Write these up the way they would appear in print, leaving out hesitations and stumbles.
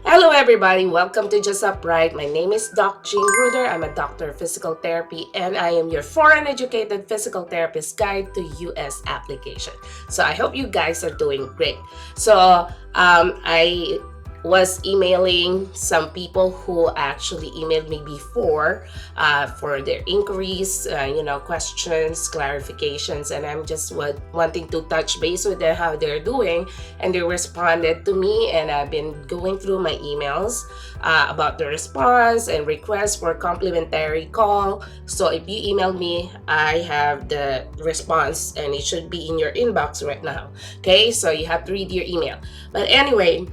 Hello everybody, welcome to JustUpright. My name is Doc Jean Ruder. I'm a doctor of physical therapy and I am your foreign educated physical therapist guide to US application. So I hope you guys are doing great. So I was emailing some people who actually emailed me before for their inquiries, questions, clarifications, and I'm just wanting to touch base with them how they're doing, and they responded to me, and I've been going through my emails about the response and request for complimentary call. So if you email me, I have the response and it should be in your inbox right now. Okay, so you have to read your email. But anyway,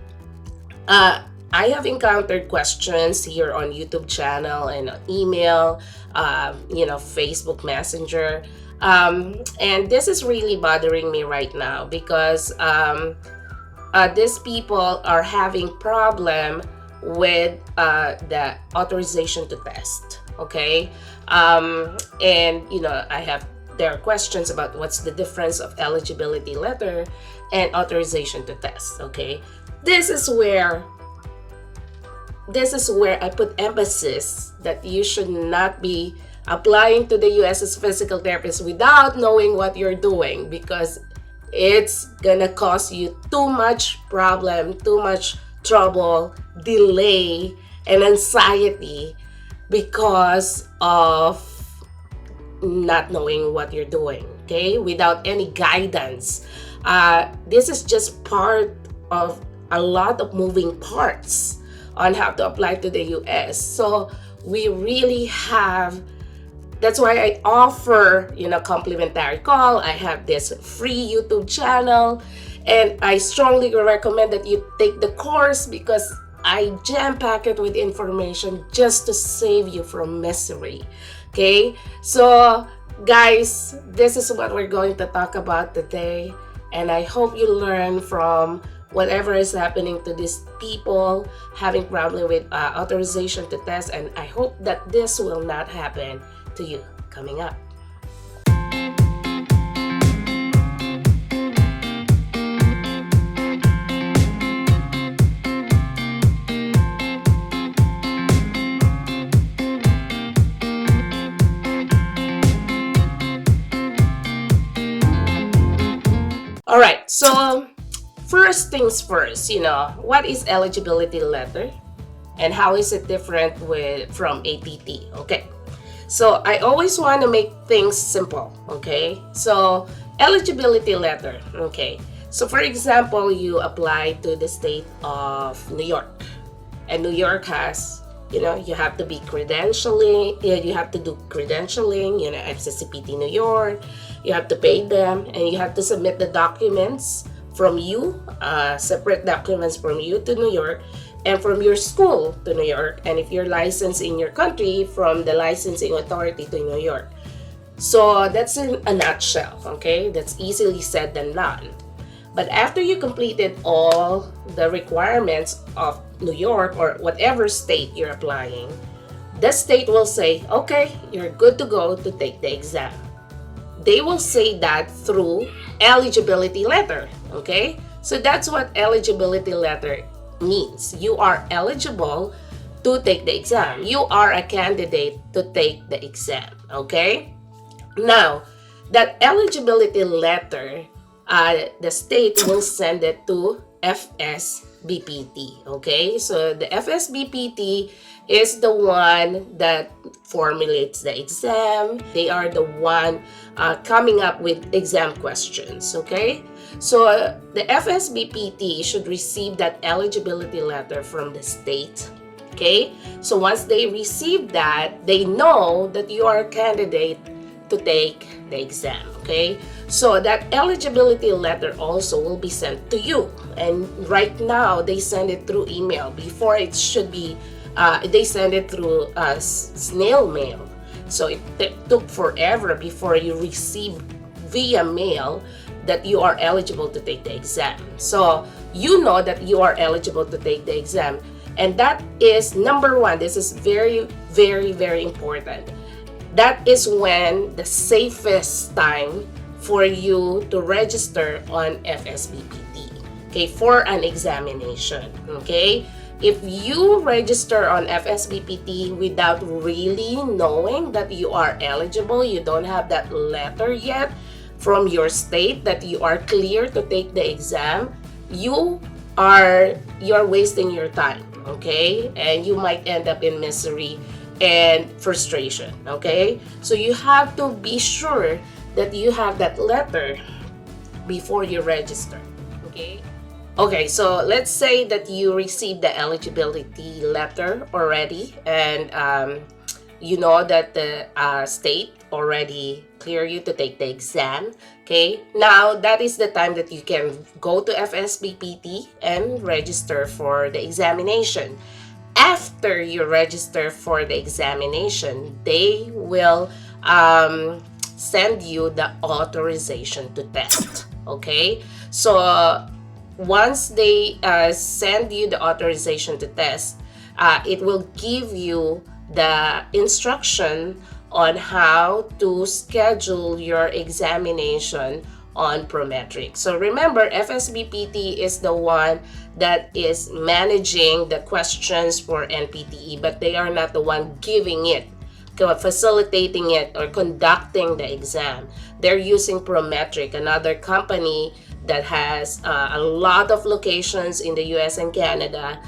I have encountered questions here on YouTube channel and email, Facebook Messenger. And this is really bothering me right now because these people are having problem with the authorization to test. Okay, there are questions about what's the difference of eligibility letter and authorization to test. Okay, this is where I put emphasis that you should not be applying to the US as physical therapist without knowing what you're doing, because it's gonna cause you too much problem, too much trouble, delay, and anxiety because of not knowing what you're doing, okay? Without any guidance. This is just part of a lot of moving parts on how to apply to the US. So we really have, that's why I offer, complimentary call. I have this free YouTube channel, and I strongly recommend that you take the course because I jam-pack it with information just to save you from misery. Okay, so guys, this is what we're going to talk about today, and I hope you learn from whatever is happening to these people having problem with authorization to test, and I hope that this will not happen to you coming up. All right, so first things first, what is eligibility letter and how is it different from ATT? Okay, so I always want to make things simple. Okay, so eligibility letter. Okay, so for example, you apply to the state of New York, and New York has, you have to be credentialing, you have to do credentialing, FCCPT New York, you have to pay them, and you have to submit the documents from you, separate documents from you to New York, and from your school to New York, and if you're licensed in your country, from the licensing authority to New York. So that's in a nutshell, okay? That's easily said than done. But after you completed all the requirements of New York or whatever state you're applying, the state will say, okay, you're good to go to take the exam. They will say that through eligibility letter, okay? So that's what eligibility letter means. You are eligible to take the exam. You are a candidate to take the exam, okay? Now, that eligibility letter, the state will send it to FSBPT, okay? So the FSBPT is the one that formulates the exam. They are the one coming up with exam questions, okay? So the FSBPT should receive that eligibility letter from the state, okay? So once they receive that, they know that you are a candidate to take the exam, okay? So that eligibility letter also will be sent to you, and right now they send it through email. Before it should be they send it through snail mail, so it took forever before you receive via mail that you are eligible to take the exam. So you know that you are eligible to take the exam, and that is number one. This is very, very, very important. That is when the safest time for you to register on FSBPT, okay, for an examination, okay? if you register on FSBPT without really knowing that you are eligible, you don't have that letter yet from your state that you are clear to take the exam, you're wasting your time, okay? And you might end up in misery and frustration, okay? So you have to be sure that you have that letter before you register, okay? Okay, so let's say that you received the eligibility letter already, and you know that the state already clear you to take the exam. Okay, now that is the time that you can go to FSBPT and register for the examination. After you register for the examination, they will send you the authorization to test. Okay, so once they send you the authorization to test, it will give you the instruction on how to schedule your examination on Prometric. So remember, FSBPT is the one that is managing the questions for NPTE, but they are not the one giving it, facilitating it, or conducting the exam. They're using Prometric, another company that has a lot of locations in the US and Canada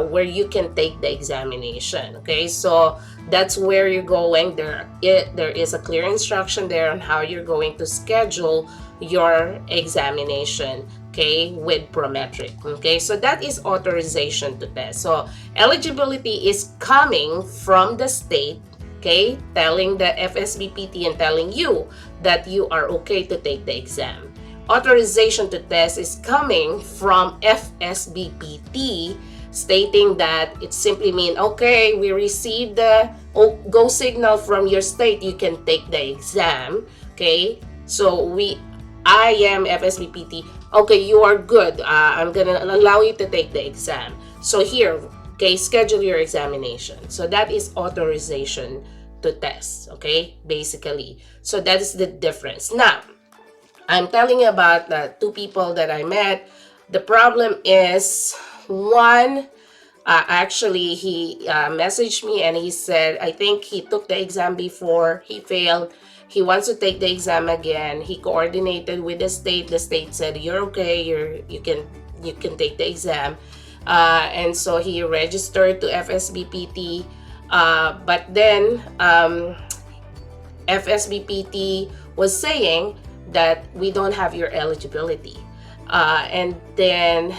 where you can take the examination. Okay, so that's where you're going. There is a clear instruction there on how you're going to schedule your examination, okay, with Prometric. Okay, so that is authorization to test. So eligibility is coming from the state, okay, telling the FSBPT and telling you that you are okay to take the exam. Authorization to test is coming from FSBPT, stating that it simply means, okay, we received the go signal from your state, you can take the exam. Okay, so I am FSBPT, okay, you are good, I'm gonna allow you to take the exam. So here, okay, schedule your examination. So that is authorization to test, okay, basically. So that is the difference. Now, I'm telling you about the two people that I met. The problem is, one, actually, he messaged me and he said, I think he took the exam before, he failed. He wants to take the exam again. He coordinated with the state. The state said, you're okay, you can take the exam. And so he registered to FSBPT. But then FSBPT was saying that we don't have your eligibility, and then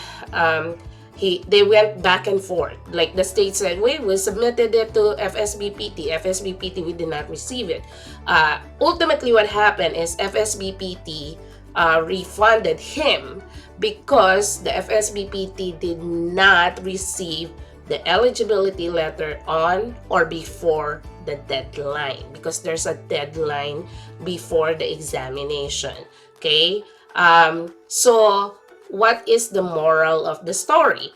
they went back and forth. Like the state said, wait, we submitted it to FSBPT, we did not receive it. Ultimately what happened is FSBPT refunded him because the FSBPT did not receive the eligibility letter on or before the deadline, because there's a deadline before the examination. Okay, so what is the moral of the story?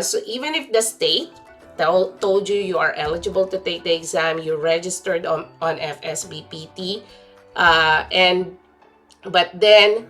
So even if the state told you you are eligible to take the exam, you registered on FSBPT, but then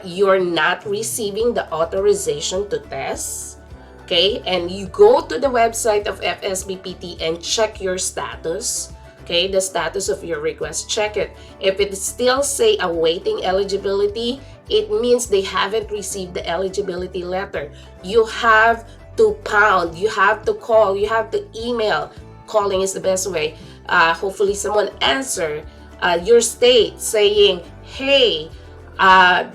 you're not receiving the authorization to test, okay, and you go to the website of FSBPT and check your status, okay, the status of your request, check it. If it still say awaiting eligibility, it means they haven't received the eligibility letter. You have to pound, you have to call, you have to email. Calling is the best way. Hopefully someone answer your state saying, hey,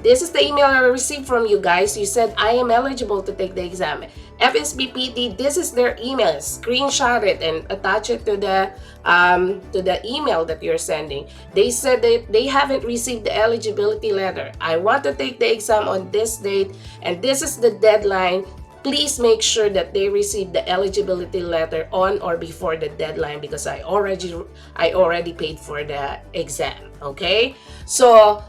this is the email I received from you guys. You said I am eligible to take the exam. FSBPT, this is their email. Screenshot it and attach it to the email that you're sending. They said that they haven't received the eligibility letter. I want to take the exam on this date, and this is the deadline. Please make sure that they receive the eligibility letter on or before the deadline, because I already paid for the exam. Okay, so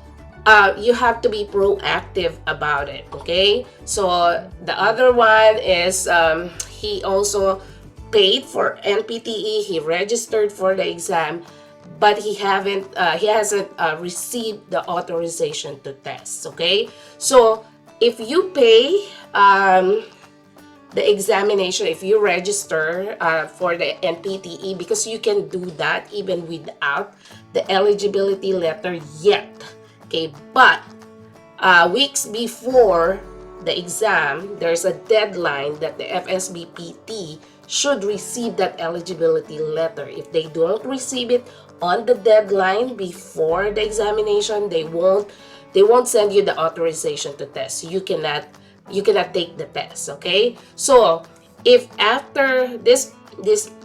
you have to be proactive about it. Okay, so the other one is he also paid for NPTE. He registered for the exam, but he hasn't received the authorization to test. Okay, so if you pay the examination, if you register for the NPTE, because you can do that even without the eligibility letter yet. Okay, but weeks before the exam, there's a deadline that the FSBPT should receive that eligibility letter. If they don't receive it on the deadline before the examination, they won't send you the authorization to test. You cannot take the test. Okay, so if after this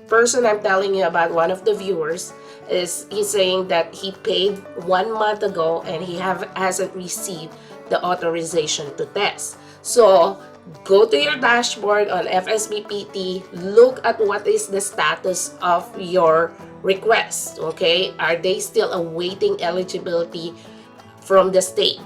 person I'm telling you about, one of the viewers, he's saying that he paid 1 month ago and he hasn't received the authorization to test. So go to your dashboard on FSBPT, look at what is the status of your request. Okay, are they still awaiting eligibility from the state?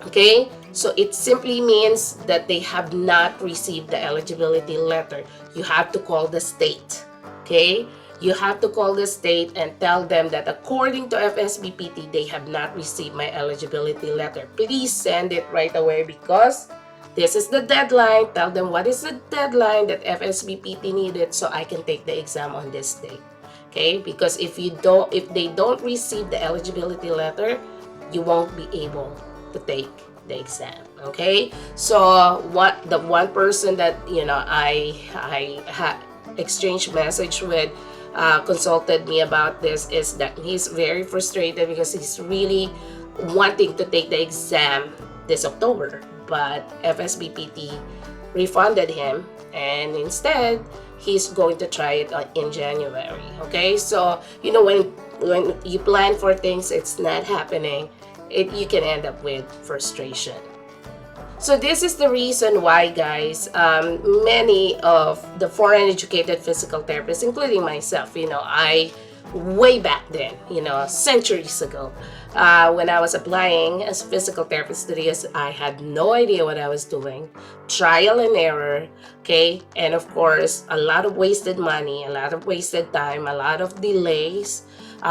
Okay, so it simply means that they have not received the eligibility letter. You have to call the state. Okay, you have to call the state and tell them that according to FSBPT, they have not received my eligibility letter. Please send it right away because this is the deadline. Tell them what is the deadline that FSBPT needed so I can take the exam on this day. Okay, because if they don't receive the eligibility letter, you won't be able to take the exam. Okay, so the one person that I had exchanged message with consulted me about this is that he's very frustrated because he's really wanting to take the exam this October, but FSBPT refunded him and instead he's going to try it in January. Okay, so when you plan for things, it's not happening, you can end up with frustration. So this is the reason why, guys, many of the foreign educated physical therapists, including myself, I way back then, centuries ago, when I was applying as a physical therapist to this, I had no idea what I was doing. Trial and error, okay? And of course, a lot of wasted money, a lot of wasted time, a lot of delays,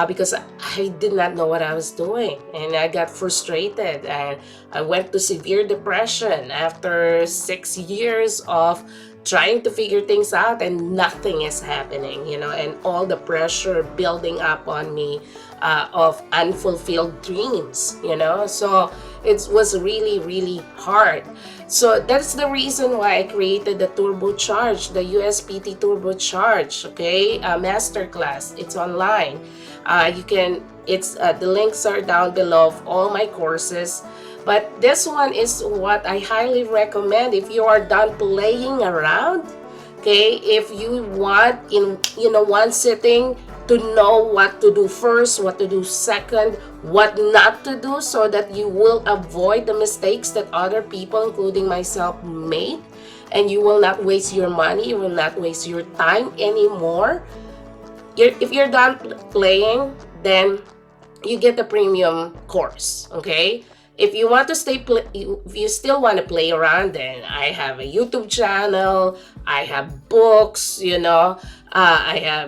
because I did not know what I was doing. And I got frustrated and I went to severe depression after 6 years of trying to figure things out and nothing is happening, and all the pressure building up on me of unfulfilled dreams, so it was really, really hard. So that's the reason why I created the turbocharge, the USPT turbocharge, okay, masterclass. It's online. The links are down below of all my courses. But this one is what I highly recommend if you are done playing around. Okay, if you want in one sitting to know what to do first, what to do second, what not to do, so that you will avoid the mistakes that other people, including myself, made, and you will not waste your money, you will not waste your time anymore. If you're done playing, then you get the premium course. Okay. If you want to if you still want to play around, then I have a YouTube channel, I have books, I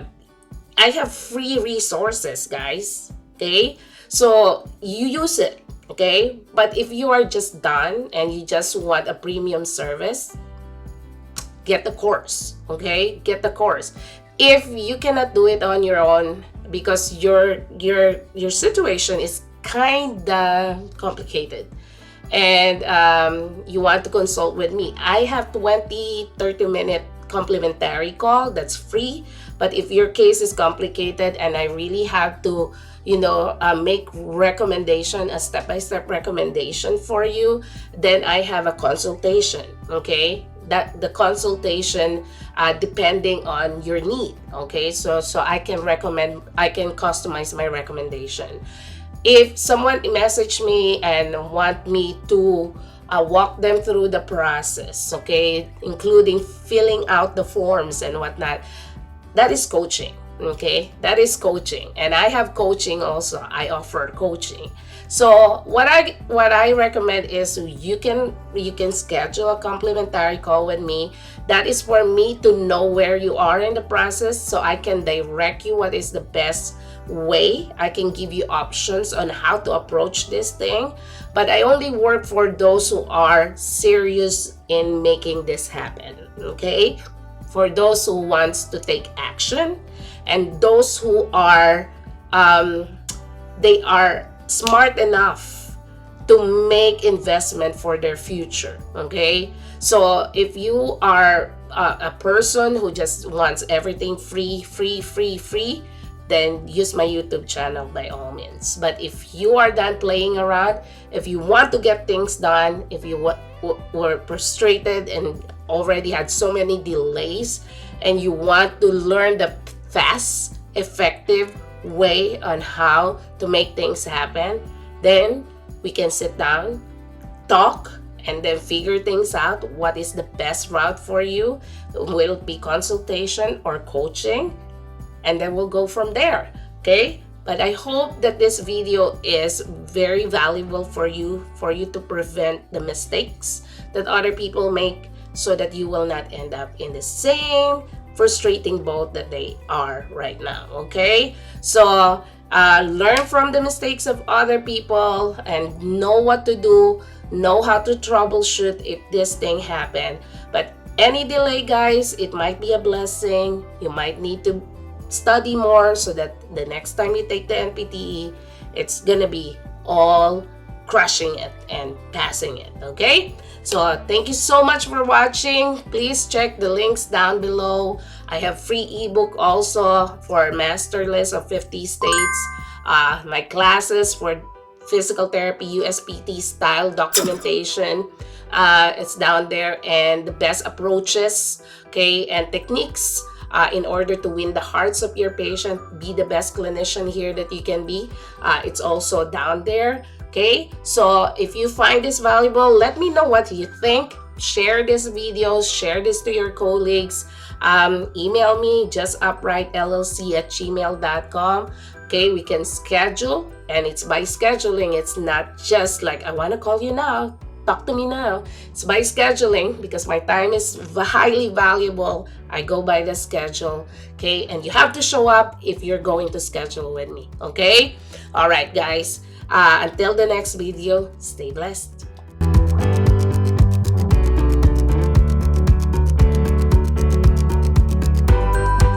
have free resources, guys. Okay, so you use it. Okay, but if you are just done and you just want a premium service, get the course. Okay, get the course. If you cannot do it on your own because your situation is kinda complicated and you want to consult with me, I have 20-30 minute complimentary call that's free. But if your case is complicated and I really have to make recommendation, a step-by-step recommendation for you, then I have a consultation. Okay, that the consultation depending on your need. Okay, so I can customize my recommendation. If someone message me and want me to walk them through the process, okay, including filling out the forms and whatnot, that is coaching. Okay, that is coaching, and I have coaching also. I offer coaching. So what I recommend is you can schedule a complimentary call with me. That is for me to know where you are in the process, so I can direct you what is the best way. I can give you options on how to approach this thing, but I only work for those who are serious in making this happen. okay? For those who wants to take action, and those who are they are smart enough to make investment for their future, okay? So if you are a person who just wants everything free, then use my YouTube channel by all means. But if you are done playing around, if you want to get things done, if you were frustrated and already had so many delays, and you want to learn the fast, effective way on how to make things happen, then we can sit down, talk, and then figure things out. What is the best route for you? Will it be consultation or coaching? And then we'll go from there, okay? But I hope that this video is very valuable for you to prevent the mistakes that other people make, so that you will not end up in the same frustrating boat that they are right now, okay? So learn from the mistakes of other people and know what to do, know how to troubleshoot if this thing happened. But any delay, guys, it might be a blessing. You might need to study more so that the next time you take the NPTE, it's gonna be all crushing it and passing it, okay? So thank you so much for watching. Please check the links down below. I have free ebook also for master list of 50 states. My classes for physical therapy, USPT style documentation. It's down there, and the best approaches, okay, and techniques in order to win the hearts of your patient, be the best clinician here that you can be. It's also down there. Okay, so if you find this valuable, let me know what you think. Share this video, share this to your colleagues. Email me, JustUprightLLC@gmail.com. Okay, we can schedule, and it's by scheduling. It's not just like, I want to call you now, talk to me now. It's by scheduling, because my time is highly valuable. I go by the schedule, okay? And you have to show up if you're going to schedule with me, okay? All right, guys. Until the next video, stay blessed.